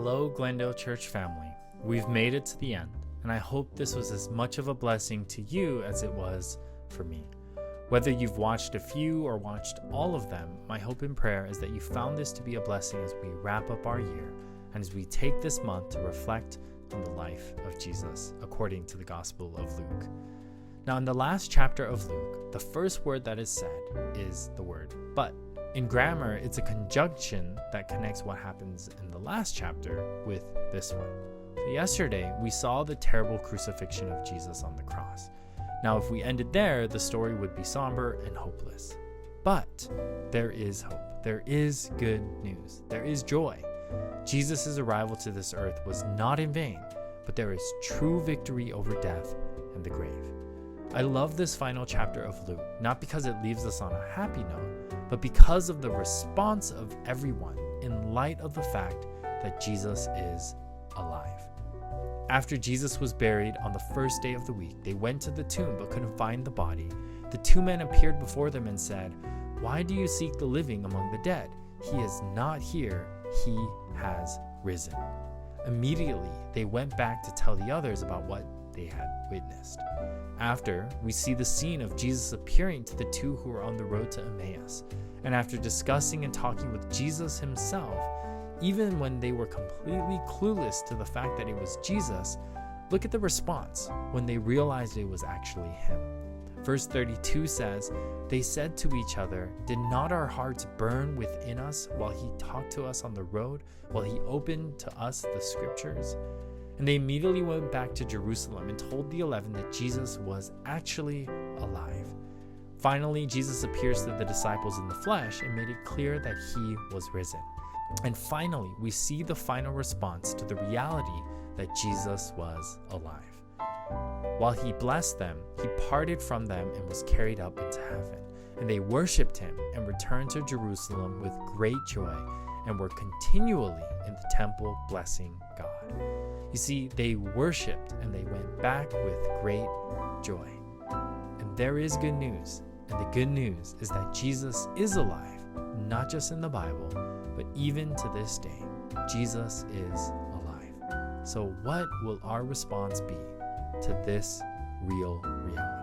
Hello, Glendale Church family. We've made it to the end, and I hope this was as much of a blessing to you as it was for me. Whether you've watched a few or watched all of them, my hope and prayer is that you found this to be a blessing as we wrap up our year and as we take this month to reflect on the life of Jesus according to the Gospel of Luke. Now, in the last chapter of Luke, the first word that is said is the word but. In grammar, it's a conjunction that connects what happens in the last chapter with this one. So yesterday, we saw the terrible crucifixion of Jesus on the cross. Now, if we ended there, the story would be somber and hopeless. But there is hope. There is good news. There is joy. Jesus' arrival to this earth was not in vain, but there is true victory over death and the grave. I love this final chapter of Luke, not because it leaves us on a happy note, but because of the response of everyone in light of the fact that Jesus is alive. After Jesus was buried on the first day of the week, they went to the tomb but couldn't find the body. The two men appeared before them and said, "Why do you seek the living among the dead? He is not here, he has risen." Immediately, they went back to tell the others about what they had witnessed. After, we see the scene of Jesus appearing to the two who were on the road to Emmaus. And after discussing and talking with Jesus himself, even when they were completely clueless to the fact that it was Jesus, look at the response when they realized it was actually him. Verse 32 says, "They said to each other, 'Did not our hearts burn within us while he talked to us on the road, while he opened to us the scriptures?' And they immediately went back to Jerusalem and told the 11 that Jesus was actually alive." Finally, Jesus appears to the disciples in the flesh and made it clear that he was risen. And finally, we see the final response to the reality that Jesus was alive. While he blessed them, he parted from them and was carried up into heaven. And they worshipped him and returned to Jerusalem with great joy and were continually in the temple blessing God. You see, they worshipped and they went back with great joy. And there is good news. And the good news is that Jesus is alive, not just in the Bible, but even to this day, Jesus is alive. So what will our response be to this real reality?